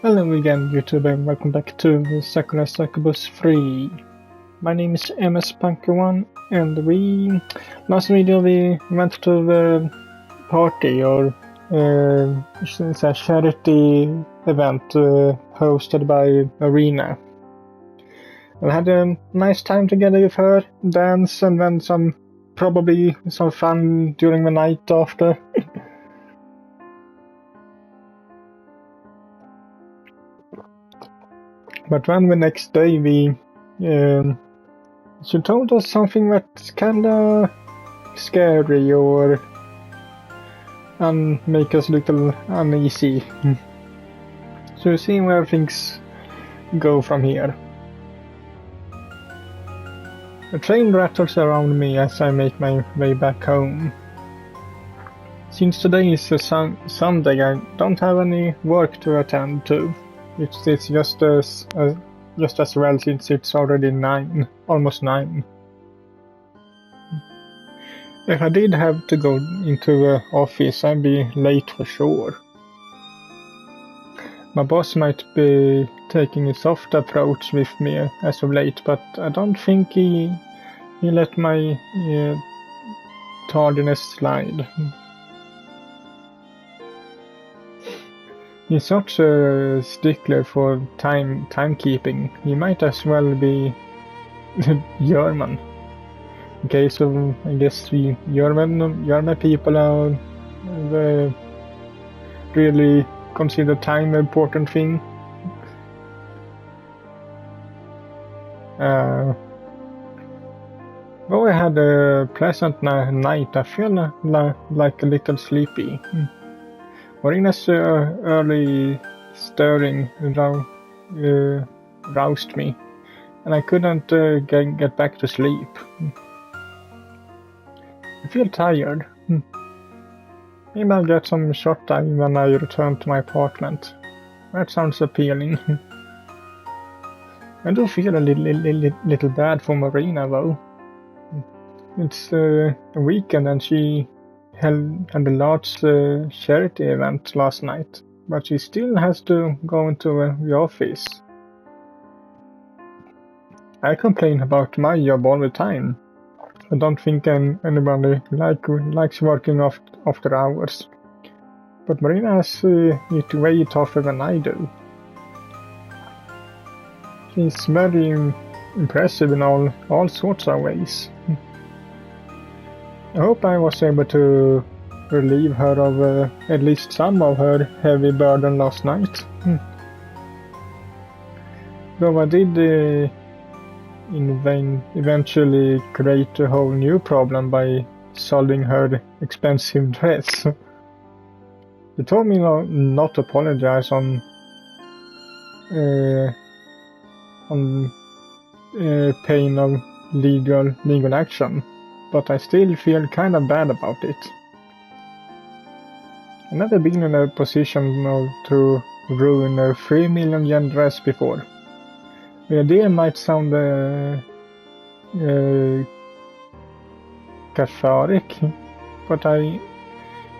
Hello again YouTube and welcome back to Sakura Succubus 3. My name is MS-Punker1 and last video we went to the party or it's a charity event hosted by Arena. I had a nice time together with her, dance and then probably some fun during the night after. But then the next day she told us something that's kinda scary or make us a little uneasy. So we'll see where things go from here. A train rattles around me as I make my way back home. Since today is a Sunday, I don't have any work to attend to. It's just as well since it's already almost 9. If I did have to go into the office, I'd be late for sure. My boss might be taking a soft approach with me as of late, but I don't think he let my tardiness slide. He's such a stickler for timekeeping. He might as well be German. Okay, so I guess we German people are really consider time an important thing. Though I had a pleasant night, I feel like a little sleepy. Marina's early stirring roused me, and I couldn't get back to sleep. I feel tired. Maybe I'll get some short time when I return to my apartment. That sounds appealing. I do feel a little bad for Marina though. It's a weekend and she held a large charity event last night, but she still has to go into the office. I complain about my job all the time. I don't think anybody likes working after hours, but Marina has it way tougher than I do. She's very impressive in all sorts of ways. I hope I was able to relieve her of at least some of her heavy burden last night. Though I did eventually create a whole new problem by solving her expensive dress. She told me not to apologize on pain of legal action. But I still feel kind of bad about it. I've never been in a position to ruin a 3 million yen dress before. The idea might sound cathartic, but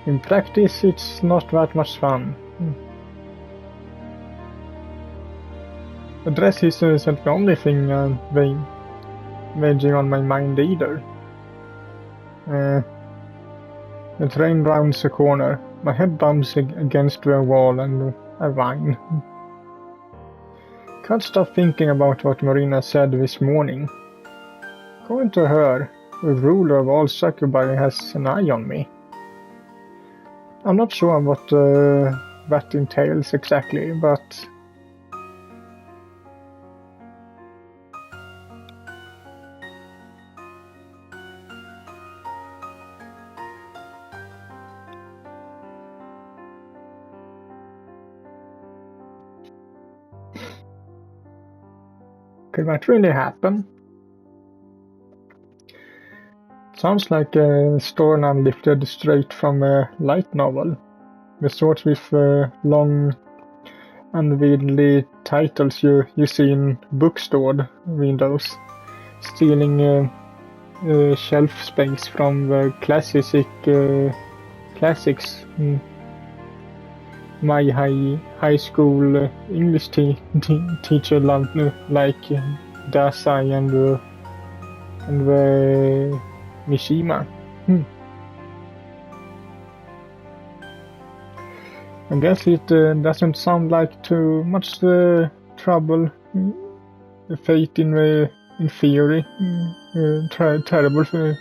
in practice it's not that much fun. The dress isn't the only thing weighing on my mind either. The train rounds a corner. My head bumps against the wall and I whine. Can't stop thinking about what Marina said this morning. According to her, the ruler of all succubi has an eye on me. I'm not sure what that entails exactly, but could that really happen? Sounds like a story I've lifted straight from a light novel. The sort with long, unwieldy titles you see in bookstore windows, stealing shelf space from the classics. my high school English teacher loved like Dasai and Mishima. I guess it doesn't sound like too much trouble. Fate in theory, terrible.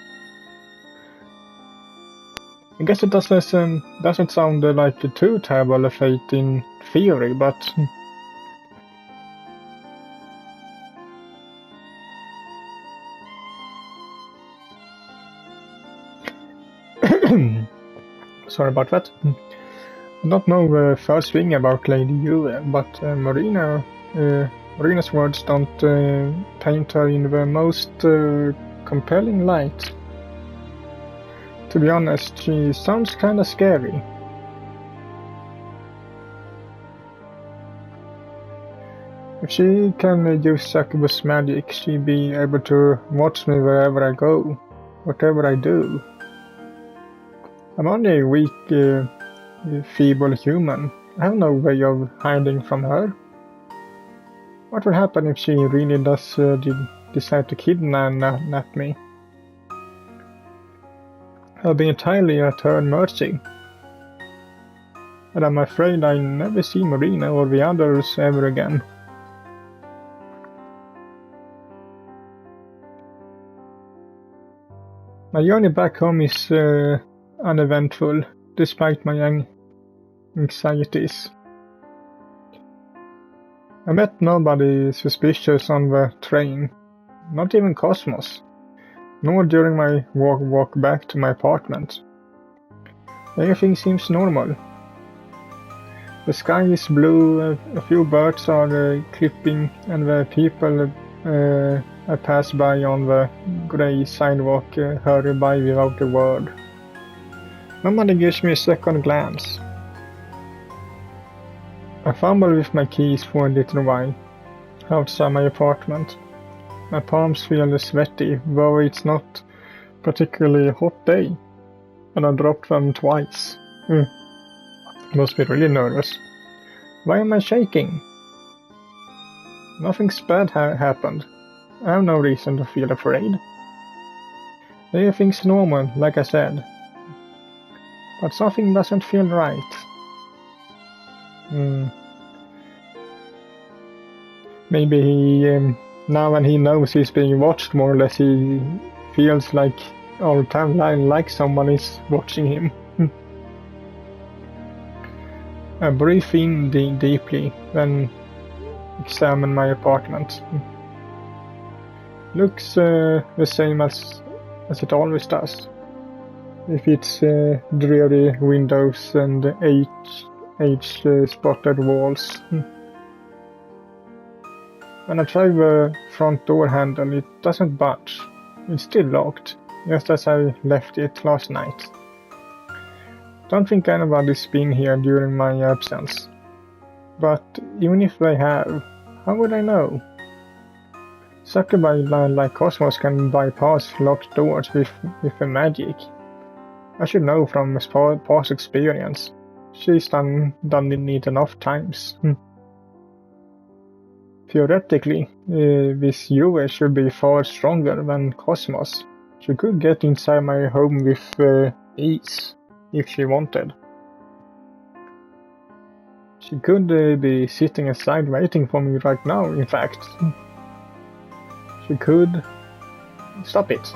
I guess it doesn't sound like too terrible a fate in theory, but sorry about that. I don't know the first thing about Lady Yue, but Marina's words don't paint her in the most compelling light. To be honest, she sounds kinda scary. If she can use Succubus magic, she'd be able to watch me wherever I go, whatever I do. I'm only a weak, feeble human. I have no way of hiding from her. What will happen if she really does decide to kidnap me? I'll be entirely at her mercy. And I'm afraid I'll never see Marina or the others ever again. My journey back home is uneventful, despite my anxieties. I met nobody suspicious on the train, not even Cosmos, nor during my walk back to my apartment. Everything seems normal. The sky is blue, a few birds are clipping, and the people I pass by on the grey sidewalk hurry by without a word. Nobody gives me a second glance. I fumble with my keys for a little while, outside my apartment. My palms feel sweaty, though it's not particularly a hot day, and I dropped them twice. Must be really nervous. Why am I shaking? Nothing's bad happened. I have no reason to feel afraid. Everything's normal, like I said. But something doesn't feel right. Maybe he, now when he knows he's being watched more or less, he feels like all the time like someone is watching him. I breathe in deeply, then examine my apartment. Looks the same as it always does. With its dreary windows and age-spotted walls. When I try the front door handle, it doesn't budge. It's still locked, just as I left it last night. Don't think anybody's been here during my absence. But even if they have, how would I know? Succubi like Cosmos can bypass locked doors with a magic. I should know from past experience. She's done it enough times. Theoretically, this Yue should be far stronger than Cosmos. She could get inside my home with ease, if she wanted. She could be sitting aside waiting for me right now, in fact. She could... Stop it.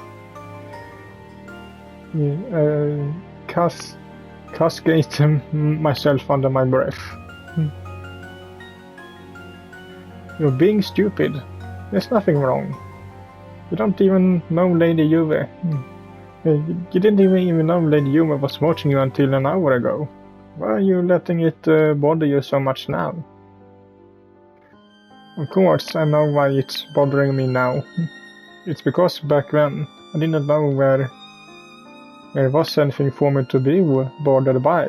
Cascade myself under my breath. You're being stupid. There's nothing wrong. You don't even know Lady Yue. You didn't even know Lady Yue was watching you until an hour ago. Why are you letting it bother you so much now? Of course, I know why it's bothering me now. It's because back then, I didn't know where was anything for me to be bothered by.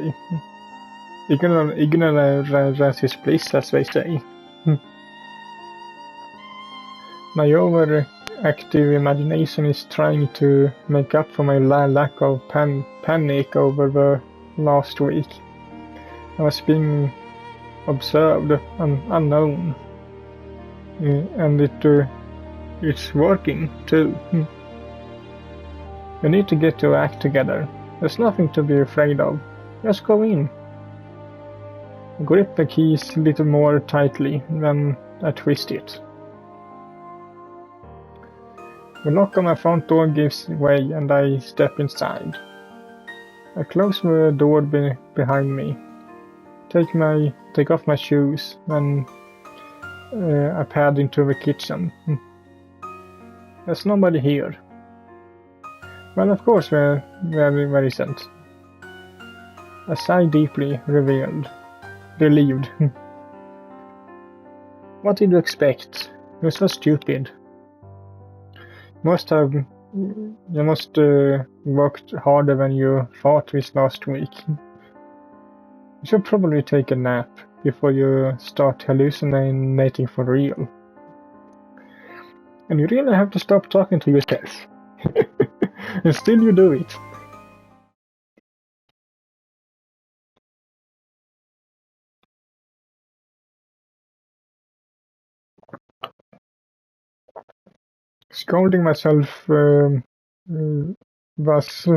Ignorance is bliss, as they say. My overactive imagination is trying to make up for my lack of panic over the last week. I was being observed and unknown. And it's working too. You need to get your act together. There's nothing to be afraid of. Just go in. Grip the keys a little more tightly, then I twist it. The lock on my front door gives way and I step inside. I close the door behind me. Take off my shoes, then I pad into the kitchen. There's nobody here. Well, of course there isn't. I sigh deeply, relieved. What did you expect? You're so stupid. You must worked harder than you thought this last week. You should probably take a nap before you start hallucinating for real. And you really have to stop talking to yourself. And still you do it. Scolding myself thus,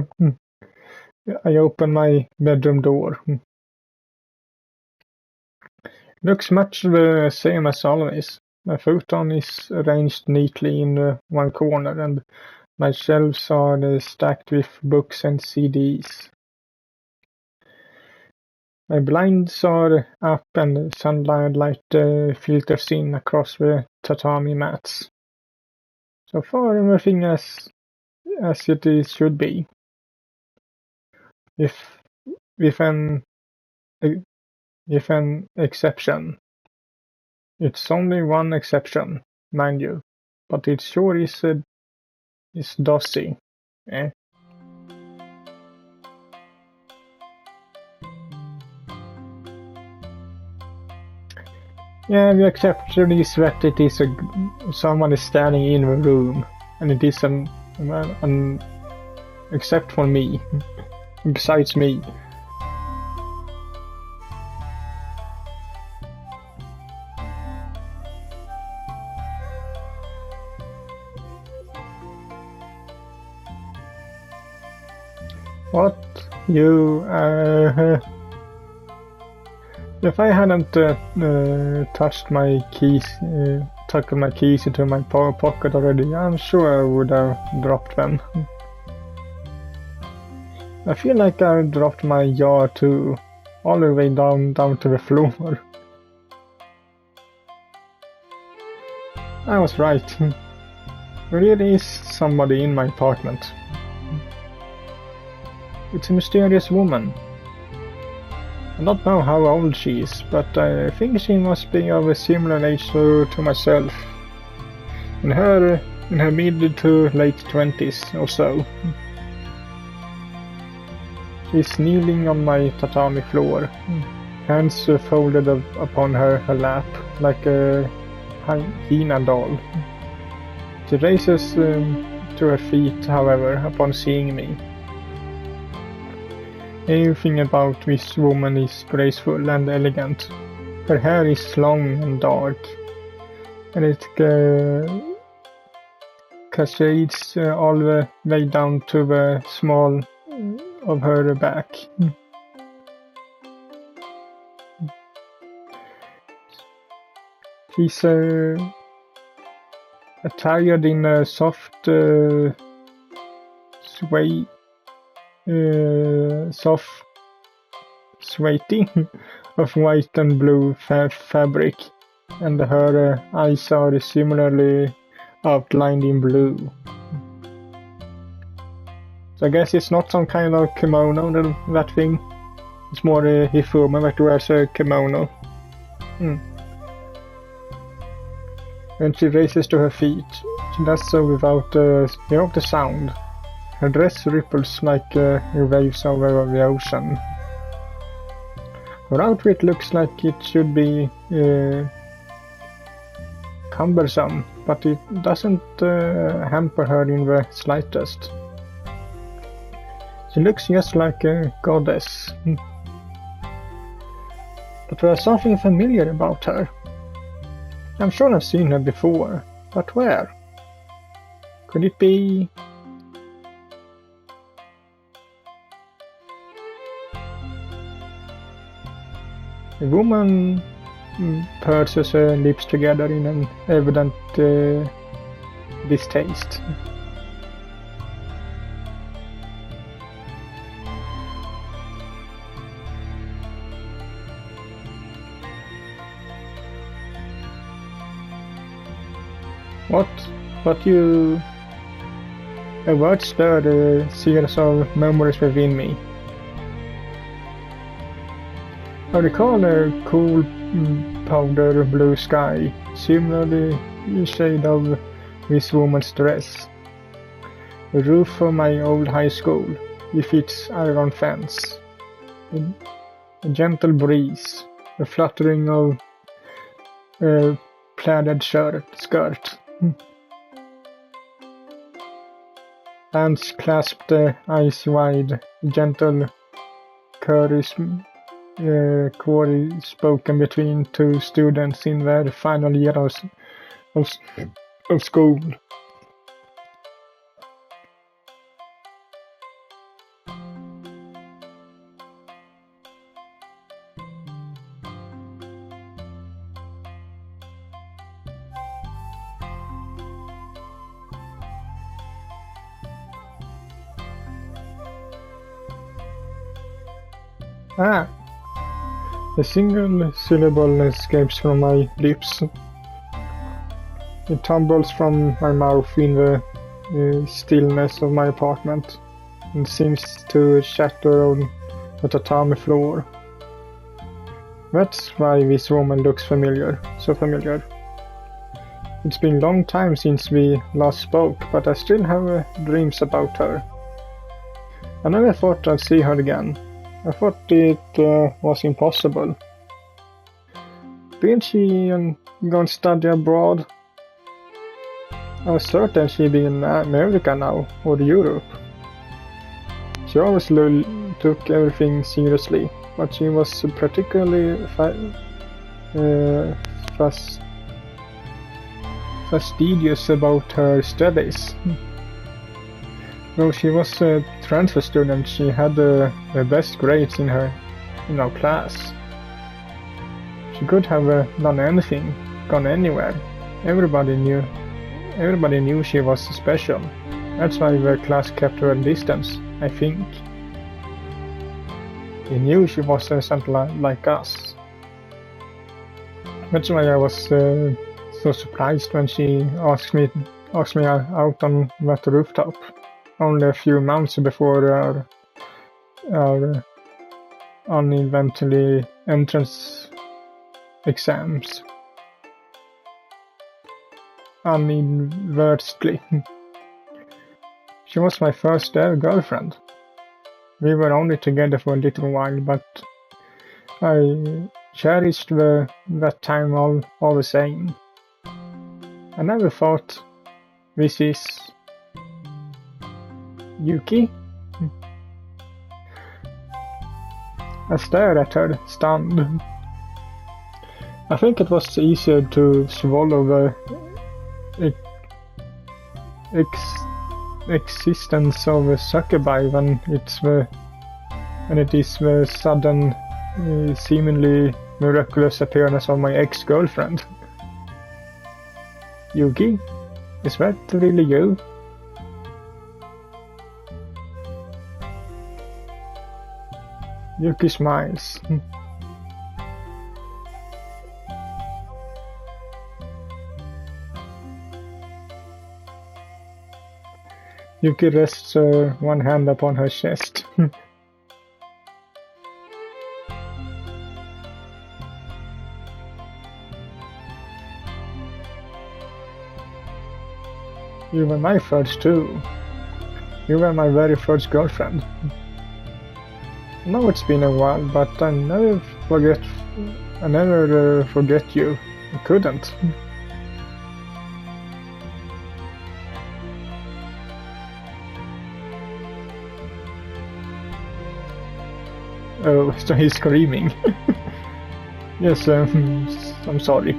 I open my bedroom door. Looks much the same as always. My futon is arranged neatly in one corner and my shelves are stacked with books and CDs. My blinds are up and sunlight filters in across the tatami mats. So far everything as it should be. With an exception. It's only one exception, mind you, but it sure is dossy. Eh? Yeah, the exception is that it is someone is standing in the room, and it is except for me, besides me. What? You, if I hadn't tucked my keys into my pocket already, I'm sure I would have dropped them. I feel like I dropped my jar too, all the way down to the floor. I was right. There really is somebody in my apartment. It's a mysterious woman. I don't know how old she is, but I think she must be of a similar age to myself. In her mid to late 20s or so. She's kneeling on my tatami floor, hands folded upon her lap like a hyena doll. She raises to her feet, however, upon seeing me. Everything about this woman is graceful and elegant. Her hair is long and dark, and it cascades all the way down to the small of her back. She's attired in a soft sweaty of white and blue fabric, and her eyes are similarly outlined in blue. So I guess it's not some kind of kimono, that thing. It's more a Hifuma that wears a kimono. When she raises to her feet, she does so without the sound. Her dress ripples like waves over the ocean. Her outfit looks like it should be cumbersome, but it doesn't hamper her in the slightest. She looks just like a goddess. But there's something familiar about her. I'm sure I've seen her before, but where? Could it be... A woman purses her lips together in an evident distaste. What? But you... A word stirred a series of memories within me. I recall a cool powder blue sky, similarly the shade of this woman's dress. The roof of my old high school, with its iron fence. A gentle breeze, the fluttering of a plaided skirt. Hands clasped, eyes wide, gentle query spoken between two students in their final year of school. Ah! A single syllable escapes from my lips. It tumbles from my mouth in the stillness of my apartment and seems to shatter on the tatami floor. That's why this woman looks familiar, so familiar. It's been a long time since we last spoke, but I still have dreams about her. I never thought I'd see her again. I thought it was impossible. Didn't she go and study abroad? I was certain she'd be in America now, or Europe. She always took everything seriously, but she was particularly fastidious about her studies. Though she was a transfer student, she had the best grades in our class. She could have done anything, gone anywhere. Everybody knew she was special. That's why the class kept her at distance, I think. They knew she wasn't something like us. That's why I was so surprised when she asked me out on that rooftop. Only a few months before our uneventful entrance exams. Unadvertently. She was my first ever girlfriend. We were only together for a little while, but I cherished that time all the same. I never thought, this is... Yuki? I stared at her, stunned. I think it was easier to swallow the existence of a succubi when it is the sudden, seemingly miraculous appearance of my ex-girlfriend. Yuki? Is that really you? Yuki smiles. Yuki rests one hand upon her chest. You were my first too. You were my very first girlfriend. I know it's been a while, but I never forget you. I couldn't. Oh, so he's screaming. Yes, I'm sorry.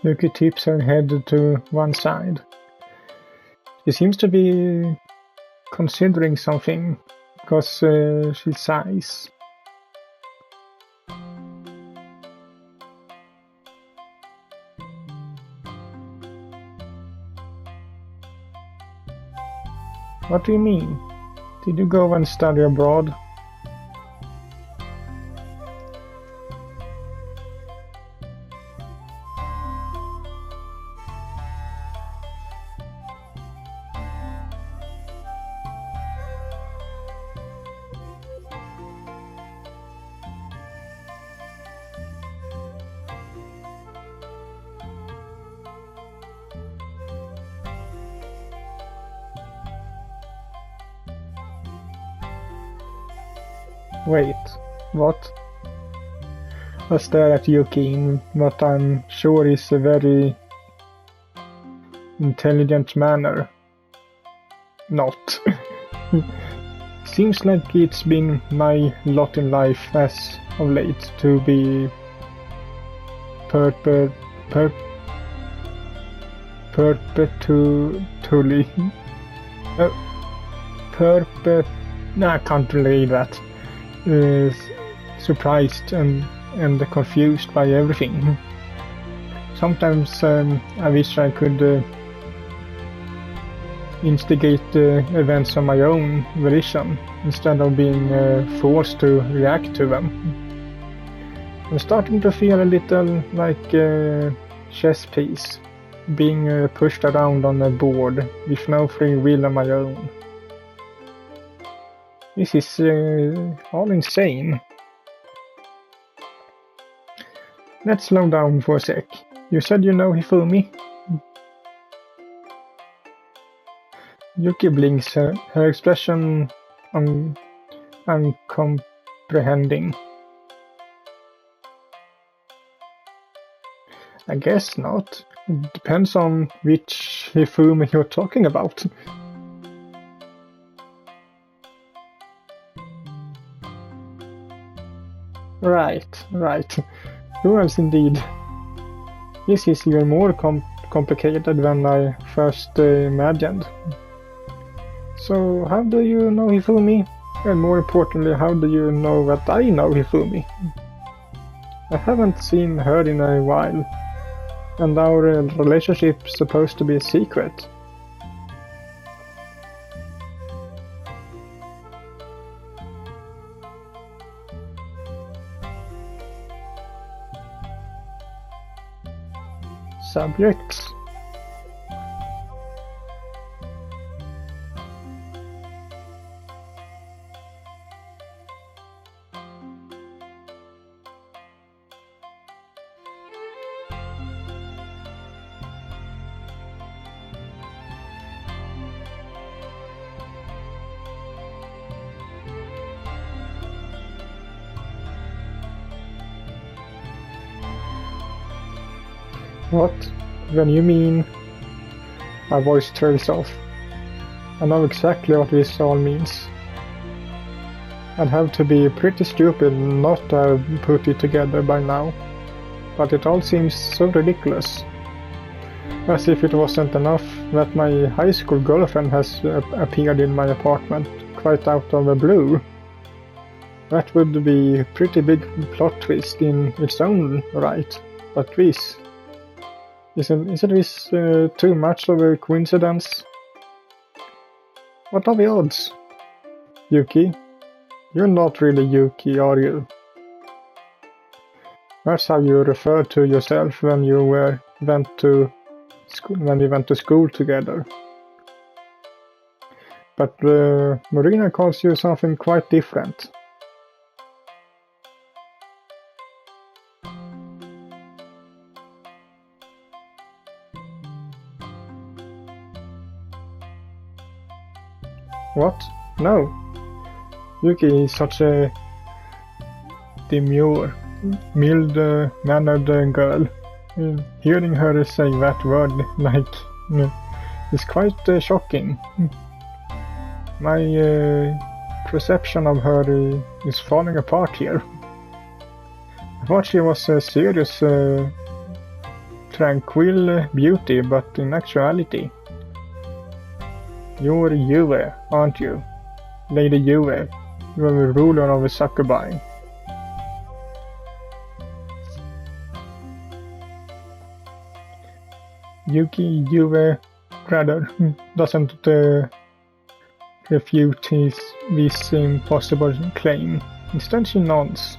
Yuki tips her head to one side. She seems to be considering something, because she sighs. What do you mean? Did you go and study abroad? Wait, what? I stare at Yuki in what I'm sure is a very intelligent manner. Not. Seems like it's been my lot in life as of late to be perpetually no, I can't read that. Surprised and confused by everything. Sometimes I wish I could instigate events on my own volition instead of being forced to react to them. I'm starting to feel a little like a chess piece being pushed around on a board with no free will of my own. This is all insane. Let's slow down for a sec. You said you know Hifumi? Yuki blinks, her expression uncomprehending. I guess not. It depends on which Hifumi you're talking about. Right. Who else indeed? This is even more complicated than I first imagined. So how do you know Hifumi? And more importantly, how do you know that I know Hifumi? I haven't seen her in a while, and our relationship's supposed to be a secret. Subjects. What? When you mean... My voice trails off. I know exactly what this all means. I'd have to be pretty stupid not to have put it together by now. But it all seems so ridiculous. As if it wasn't enough that my high school girlfriend has appeared in my apartment quite out of the blue. That would be a pretty big plot twist in its own right. But this... Isn't this too much of a coincidence? What are the odds? Yuki? You're not really Yuki, are you? That's how you referred to yourself when you went to school together. But Marina calls you something quite different. What? No. Yuki is such a demure, mild-mannered girl. Hearing her say that word is quite shocking. My perception of her is falling apart here. I thought she was a serious, tranquil beauty, but in actuality, you're Yue, aren't you? Lady Yue. You're the ruler of the Succubi. Yuki Yue rather doesn't refute this impossible claim. Instead she nods.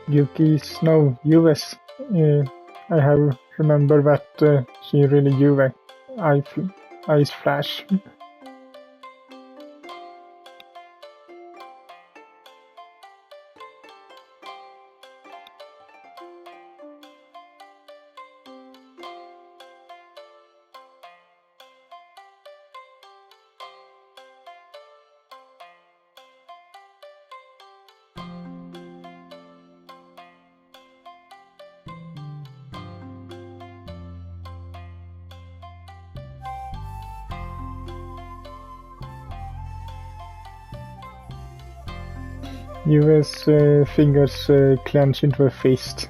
Yuki's no US. I have remember that she really Yue. Eyes flash. Yue's fingers clench into a fist.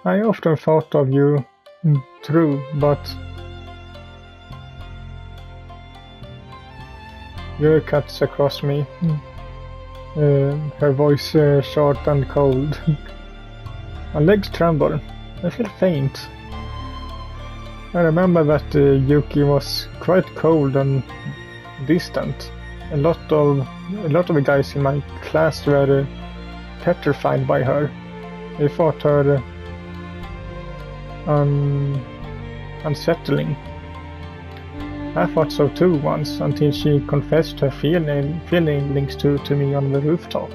I often thought of you, true, but Yue cuts across me, her voice short and cold. My legs tremble, I feel faint. I remember that Yuki was quite cold and distant. A lot of the guys in my class were petrified by her. They thought her unsettling. I thought so too once, until she confessed her feelings to me on the rooftop.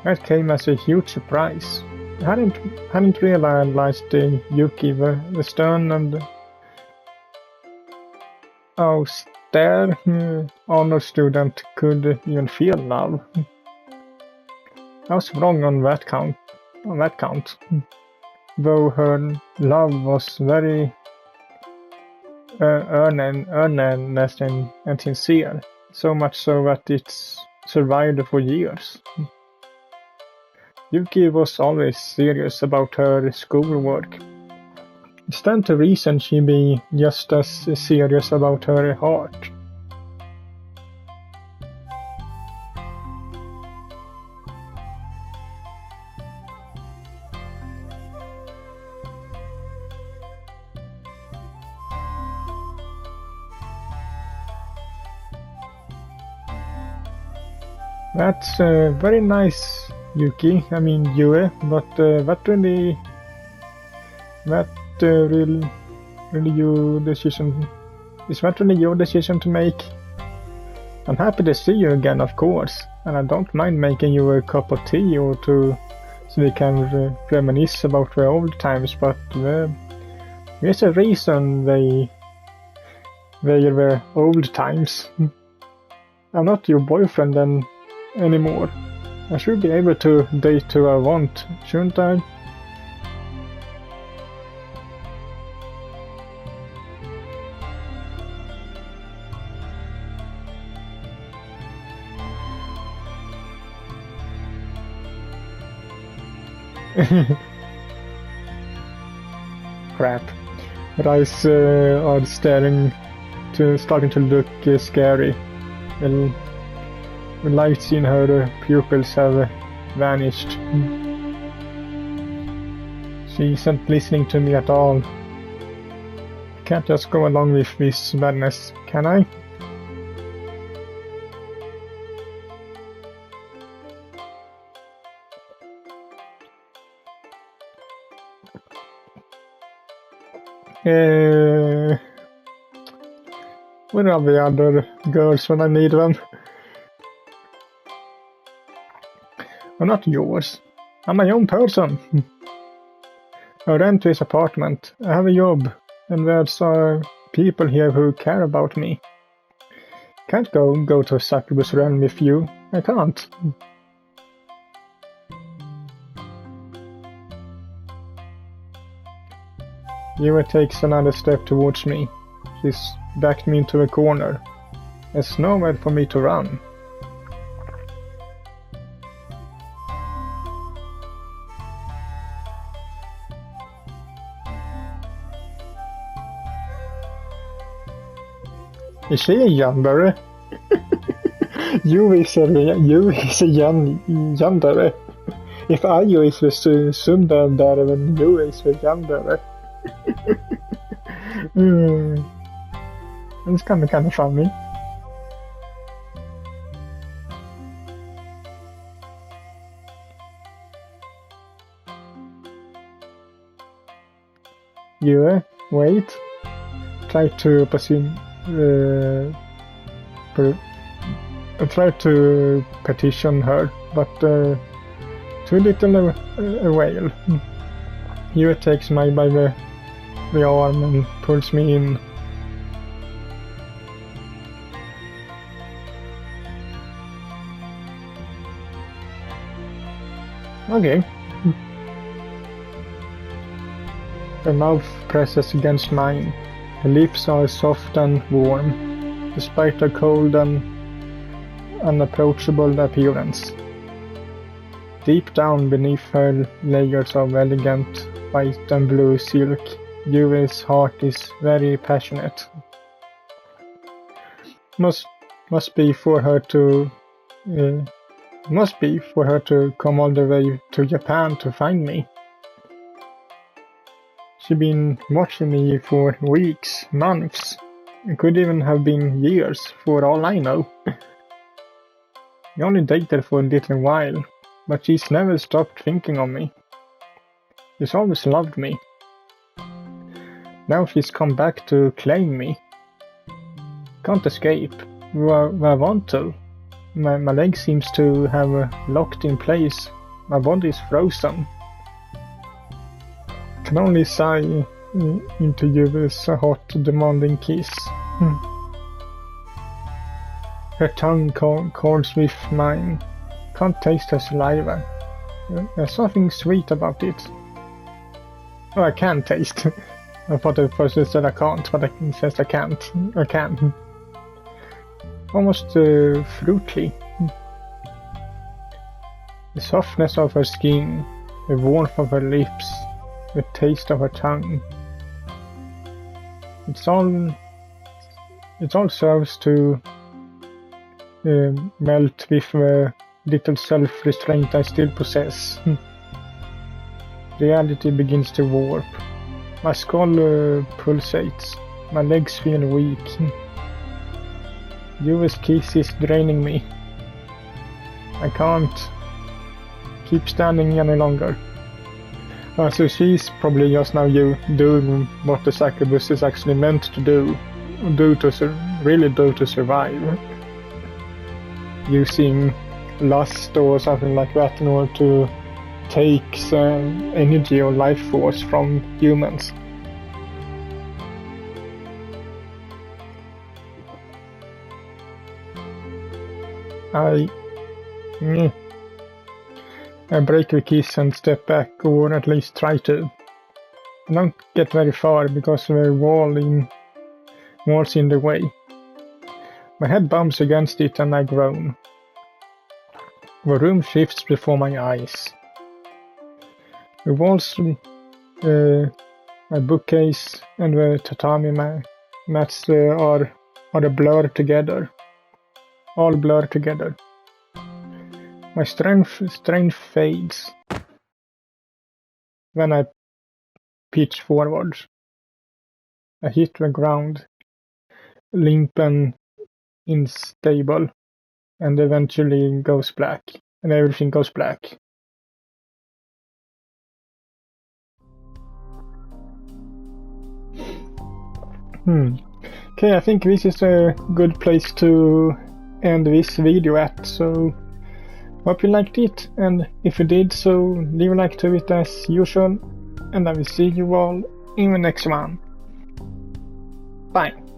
That came as a huge surprise. I hadn't realized Yuki, the stern and austere honor student, could even feel love. I was wrong on that count. Though her love was very earnest and sincere, so much so that it's survived for years. Yuki was always serious about her schoolwork. It stands to reason she'd be just as serious about her heart. That's very nice, Yuki. I mean Yue, but really your decision? Is that really your decision to make? I'm happy to see you again, of course, and I don't mind making you a cup of tea or two, so we can reminisce about the old times. But there's a reason they were old times. I'm not your boyfriend anymore. I should be able to date who I want, shouldn't I? Crap. Her eyes are starting to look scary. The lights in her pupils have vanished. She isn't listening to me at all. I can't just go along with this madness, can I? Where are the other girls when I need them? I'm not yours. I'm my own person. I rent this apartment. I have a job. And there's people here who care about me. Can't go to Succubus realm with you. I can't. Yua takes another step towards me. She's backed me into a corner. There's nowhere for me to run. Is she a yandere? You is a yandere. If Ayo is a sundandere, then you is a yandere. It's kind of funny. You wait. Try to petition her, but too little avail. You takes me by the arm and pulls me in. Okay. Her mouth presses against mine. Her lips are soft and warm, despite her cold and unapproachable appearance. Deep down beneath her layers of elegant white and blue silk, Yui's heart is very passionate. Must be for her to come all the way to Japan to find me. She's been watching me for weeks, months. It could even have been years, for all I know. We only dated for a little while, but she's never stopped thinking of me. She's always loved me. Now she's come back to claim me. Can't escape. Where I want to. My leg seems to have locked in place. My body is frozen. Can only sigh into Yui's hot, demanding kiss. Her tongue calls with mine. Can't taste her saliva. There's something sweet about it. Oh, I can taste. I thought at first it said I can't, but it says I can't. I can. Almost fruity. The softness of her skin, the warmth of her lips, the taste of her tongue. It all serves to melt with the little self-restraint I still possess. Reality begins to warp. My skull pulsates. My legs feel weak. Yui's kiss is draining me. I can't keep standing any longer. So she's probably just now doing what the Succubus is actually meant to do to survive. Using lust or something like that in order to take energy or life force from humans. I break the keys and step back, or at least try to. I don't get very far because the wall's in the way. My head bumps against it and I groan. The room shifts before my eyes. The walls, my bookcase and the tatami mats are a blur together. All blur together. My strength fades when I pitch forwards. I hit the ground, limp and unstable, and eventually goes black, and everything goes black. Okay, I think this is a good place to end this video at, so hope you liked it, and if you did so, leave a like to it as usual, and I will see you all in the next one. Bye.